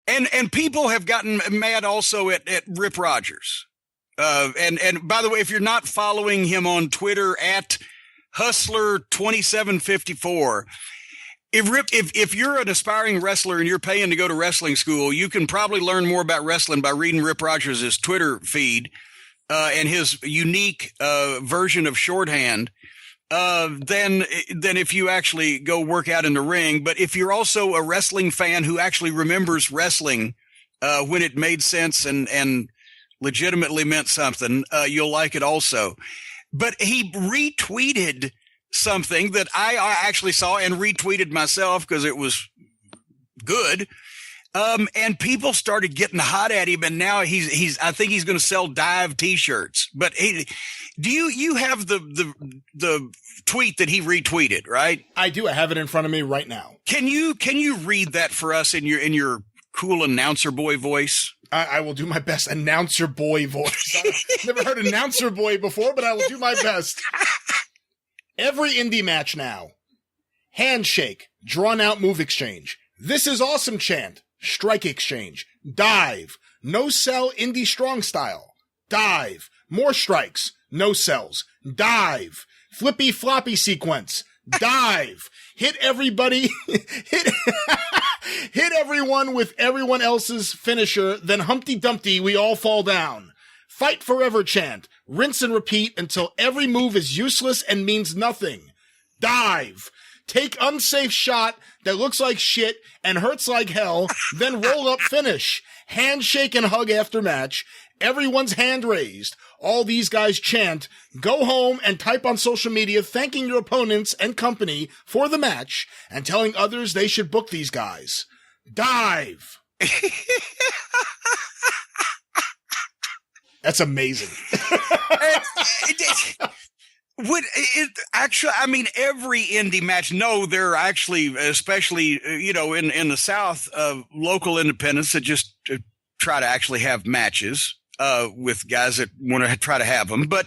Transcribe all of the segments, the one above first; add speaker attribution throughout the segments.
Speaker 1: And people have gotten mad also at Rip Rogers. And by the way, if you're not following him on Twitter at Hustler2754, if you're an aspiring wrestler and you're paying to go to wrestling school, you can probably learn more about wrestling by reading Rip Rogers' Twitter feed and his unique version of shorthand than if you actually go work out in the ring. But if you're also a wrestling fan who actually remembers wrestling when it made sense and legitimately meant something, you'll like it also. But he retweeted something that I actually saw and retweeted myself because it was good. And people started getting hot at him, and now I think he's going to sell Dive t-shirts. But you have the tweet that he retweeted, right?
Speaker 2: I do. I have it in front of me right now.
Speaker 1: Can you read that for us in your cool announcer boy voice?
Speaker 2: I will do my best announcer boy voice. I've never heard announcer boy before, but I will do my best. Every indie match now. Handshake, drawn out move exchange. This is awesome chant. Strike exchange. Dive. No sell indie strong style. Dive. More strikes. No sells. Dive. Flippy floppy sequence. Dive. Hit everybody. Hit everyone with everyone else's finisher. Then Humpty Dumpty, we all fall down. Fight forever chant. Rinse and repeat until every move is useless and means nothing. Dive. Take unsafe shot that looks like shit and hurts like hell, then roll up finish. Handshake and hug after match. Everyone's hand raised. All these guys chant. Go home and type on social media thanking your opponents and company for the match and telling others they should book these guys. Dive. That's amazing.
Speaker 1: Actually, I mean, every indie match, no, they're actually, especially, in the South, local independents that just try to actually have matches with guys that want to try to have them. But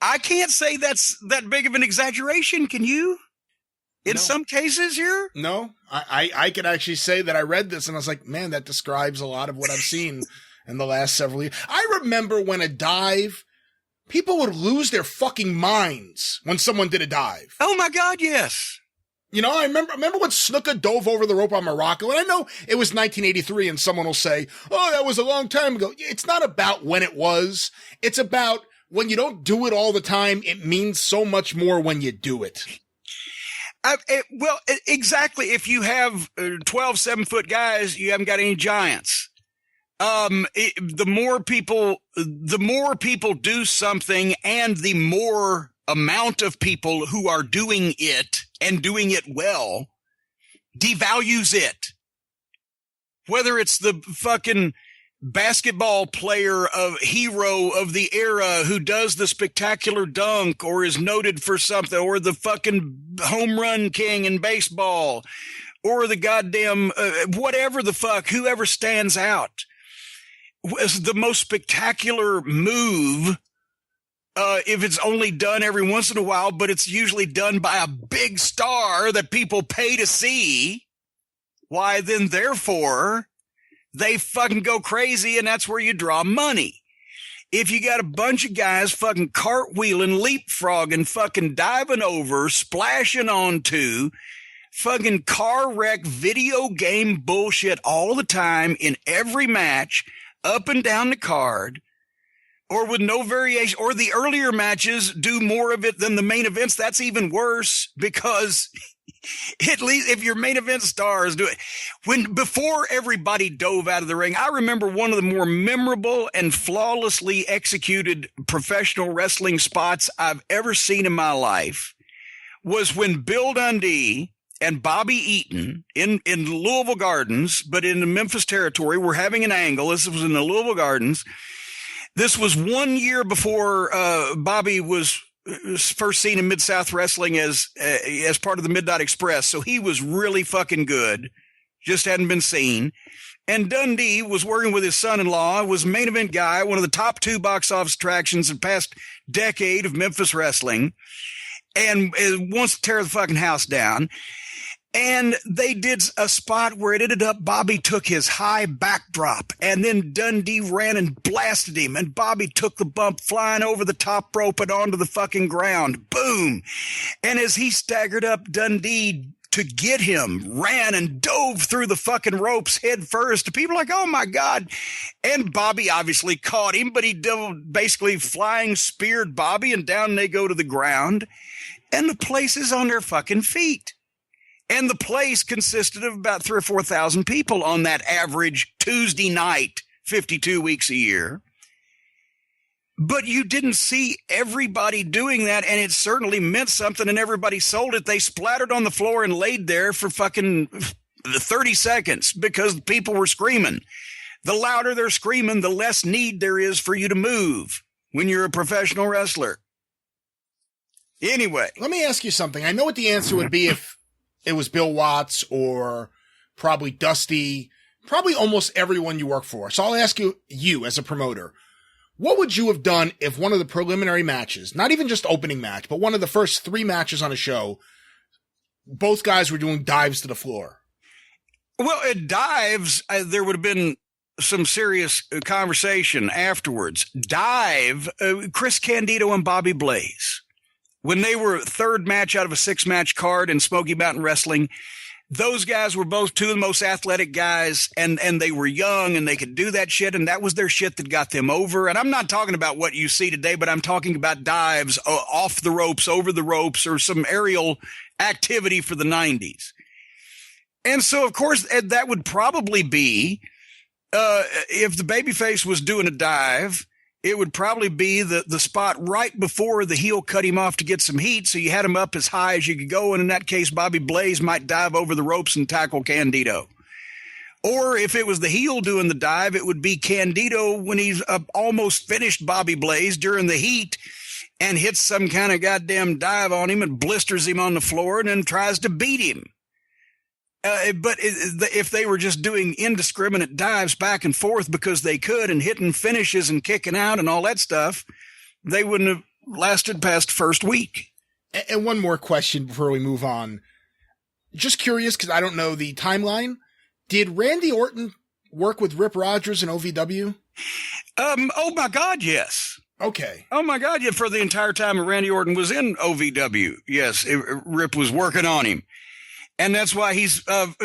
Speaker 1: I can't say that's that big of an exaggeration. Can you? In some cases here?
Speaker 2: No, I can actually say that I read this and I was like, man, that describes a lot of what I've seen in the last several years. I remember when a dive, people would lose their fucking minds when someone did a dive.
Speaker 1: Oh my God, yes.
Speaker 2: I remember when Snuka dove over the rope on Morocco, and I know it was 1983 and someone will say, oh, that was a long time ago. It's not about when it was. It's about when you don't do it all the time, it means so much more when you do it.
Speaker 1: Exactly. If you have 12 7-foot guys, you haven't got any giants. The more people do something, and the more amount of people who are doing it and doing it well devalues it. Whether it's the fucking basketball player hero of the era who does the spectacular dunk or is noted for something, or the fucking home run king in baseball, or the goddamn whatever the fuck, whoever stands out was the most spectacular move, if it's only done every once in a while, but it's usually done by a big star that people pay to see, why then therefore they fucking go crazy, and that's where you draw money. If you got a bunch of guys fucking cartwheeling, leapfrogging, fucking diving over, splashing onto, fucking car wreck video game bullshit all the time in every match, up and down the card, or with no variation, or the earlier matches do more of it than the main events, that's even worse, because at least if your main event stars do it. Before everybody dove out of the ring, I remember one of the more memorable and flawlessly executed professional wrestling spots I've ever seen in my life was when Bill Dundee and Bobby Eaton in Louisville Gardens, but in the Memphis territory, were having an angle. This was in the Louisville Gardens. This was 1 year before Bobby was first seen in Mid-South Wrestling as part of the Midnight Express. So he was really fucking good. Just hadn't been seen. And Dundee was working with his son-in-law, was a main event guy, one of the top 2 box office attractions in the past decade of Memphis wrestling, and wants to tear the fucking house down. And they did a spot where it ended up Bobby took his high backdrop and then Dundee ran and blasted him. And Bobby took the bump flying over the top rope and onto the fucking ground. Boom. And as he staggered up, Dundee to get him ran and dove through the fucking ropes head first. People are like, oh my God. And Bobby obviously caught him, but he basically flying speared Bobby and down they go to the ground. And the place is on their fucking feet. And the place consisted of about 3,000 or 4,000 people on that average Tuesday night, 52 weeks a year. But you didn't see everybody doing that, and it certainly meant something, and everybody sold it. They splattered on the floor and laid there for fucking 30 seconds because people were screaming. The louder they're screaming, the less need there is for you to move when you're a professional wrestler. Anyway.
Speaker 2: Let me ask you something. I know what the answer would be if it was Bill Watts or probably Dusty, probably almost everyone you work for. So I'll ask you as a promoter, what would you have done if one of the preliminary matches, not even just opening match, but one of the first 3 matches on a show, both guys were doing dives to the floor?
Speaker 1: Well, at dives, there would have been some serious conversation afterwards. Dive, Chris Candido and Bobby Blaze. When they were 3rd match out of a 6-match card in Smoky Mountain Wrestling, those guys were both 2 of the most athletic guys, and they were young, and they could do that shit, and that was their shit that got them over. And I'm not talking about what you see today, but I'm talking about dives off the ropes, over the ropes, or some aerial activity for the 90s. And so, of course, that would probably be, if the babyface was doing a dive, it would probably be the spot right before the heel cut him off to get some heat. So you had him up as high as you could go. And in that case, Bobby Blaze might dive over the ropes and tackle Candido. Or if it was the heel doing the dive, it would be Candido when he's almost finished Bobby Blaze during the heat and hits some kind of goddamn dive on him and blisters him on the floor and then tries to beat him. But if they were just doing indiscriminate dives back and forth because they could and hitting finishes and kicking out and all that stuff, they wouldn't have lasted past first week.
Speaker 2: And one more question before we move on. Just curious, because I don't know the timeline. Did Randy Orton work with Rip Rogers in OVW?
Speaker 1: Oh my God, yes.
Speaker 2: Okay.
Speaker 1: Oh my God, yeah. For the entire time Randy Orton was in OVW, yes, Rip was working on him. And that's why he's, and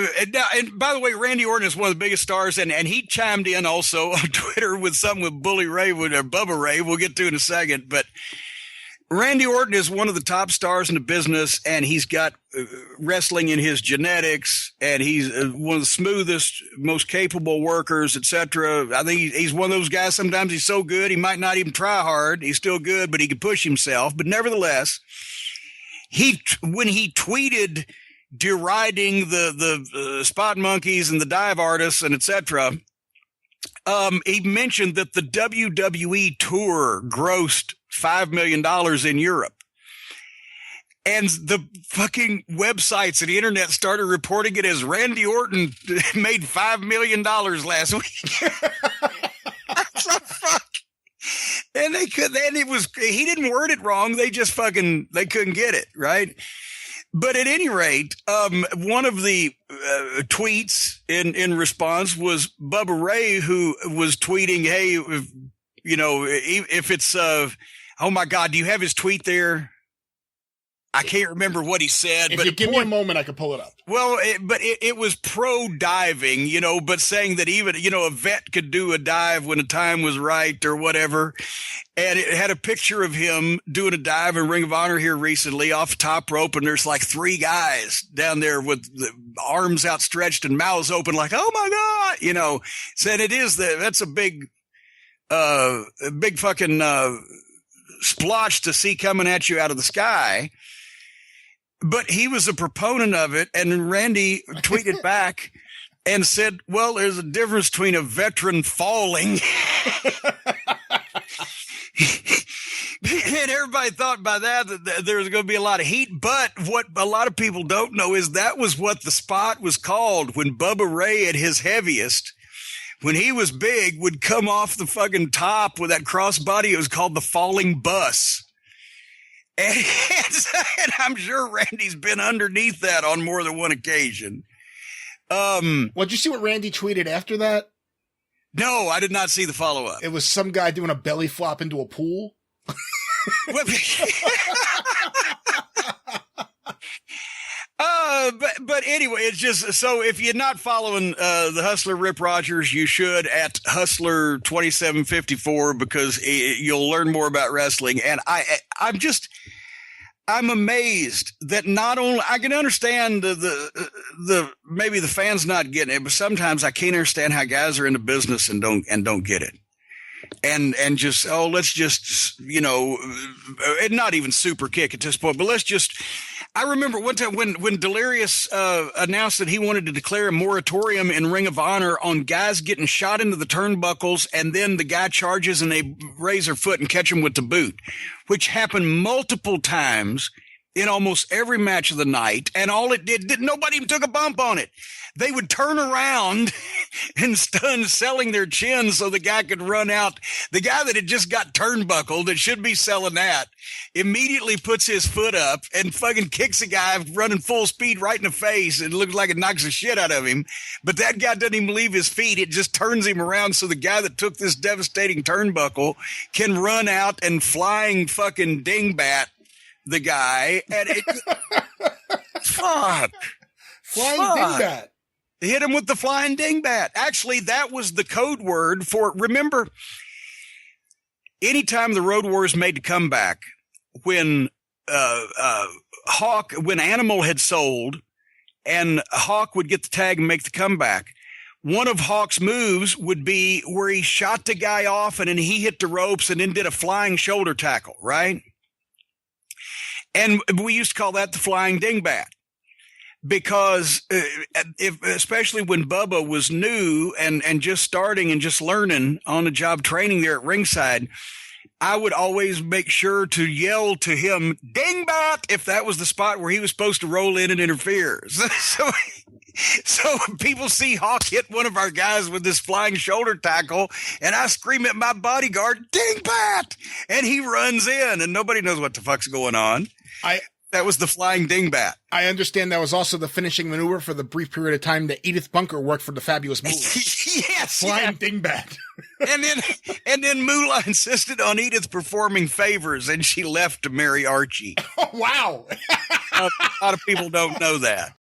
Speaker 1: by the way, Randy Orton is one of the biggest stars, and he chimed in also on Twitter with something with Bully Ray, or Bubba Ray, we'll get to in a second, but Randy Orton is one of the top stars in the business, and he's got wrestling in his genetics, and he's one of the smoothest, most capable workers, etc. I think he's one of those guys, sometimes he's so good, he might not even try hard, he's still good, but he can push himself, but nevertheless, when he tweeted deriding the spot monkeys and the dive artists and etc. He mentioned that the WWE tour grossed $5 million in Europe. And the fucking websites and the internet started reporting it as Randy Orton made $5 million last week. What the fuck? And he didn't word it wrong. They just they couldn't get it, right? But at any rate, one of the tweets in response was Bubba Ray, who was tweeting, hey, if it's, oh my God, do you have his tweet there? I can't remember what he said.
Speaker 2: If you give me a moment, I can pull it up.
Speaker 1: Well, it was pro diving, but saying that even, a vet could do a dive when the time was right or whatever. And it had a picture of him doing a dive in Ring of Honor here recently off the top rope. And there's like 3 guys down there with the arms outstretched and mouths open like, oh my God, said that's a big fucking splotch to see coming at you out of the sky. But he was a proponent of it, and Randy tweeted back and said, well, there's a difference between a veteran falling. And everybody thought by that there was going to be a lot of heat. But what a lot of people don't know is that was what the spot was called when Bubba Ray at his heaviest, when he was big, would come off the fucking top with that crossbody. It was called the falling bus. And I'm sure Randy's been underneath that on more than one occasion.
Speaker 2: Well, did you see what Randy tweeted after that?
Speaker 1: No, I did not see the follow-up.
Speaker 2: It was some guy doing a belly flop into a pool.
Speaker 1: But anyway, it's just, so if you're not following the Hustler Rip Rogers, you should at Hustler 2754, because you'll learn more about wrestling. And I'm amazed that not only I can understand the maybe the fans not getting it, but sometimes I can't understand how guys are in the business and don't get it. And just, let's just, and not even super kick at this point, but let's just, I remember one time when Delirious announced that he wanted to declare a moratorium in Ring of Honor on guys getting shot into the turnbuckles, and then the guy charges and they raise their foot and catch him with the boot, which happened multiple times in almost every match of the night. And all it did nobody even took a bump on it. They would turn around and stun selling their chins so the guy could run out. The guy that had just got turnbuckled, that should be selling that, immediately puts his foot up and fucking kicks a guy running full speed right in the face. It looks like it knocks the shit out of him. But that guy doesn't even leave his feet. It just turns him around so the guy that took this devastating turnbuckle can run out and flying fucking dingbat the guy. And it fuck.
Speaker 2: Flying dingbat.
Speaker 1: They hit him with the flying dingbat. Actually, that was the code word for, remember, anytime the Road Warriors made a comeback, when when Animal had sold and Hawk would get the tag and make the comeback, one of Hawk's moves would be where he shot the guy off and then he hit the ropes and then did a flying shoulder tackle, right? And we used to call that the flying dingbat. Because especially when Bubba was new and just starting and just learning on the job training there at ringside, I would always make sure to yell to him, "Dingbat," if that was the spot where he was supposed to roll in and interfere. So people see Hawk hit one of our guys with this flying shoulder tackle, and I scream at my bodyguard, "Dingbat!" And he runs in, and nobody knows what the fuck's going on. That was the flying dingbat.
Speaker 2: I understand that was also the finishing maneuver for the brief period of time that Edith Bunker worked for the Fabulous Moolah.
Speaker 1: Yes,
Speaker 2: flying dingbat.
Speaker 1: and then Moolah insisted on Edith performing favors, and she left to marry Archie.
Speaker 2: Oh, wow.
Speaker 1: A lot of people don't know that.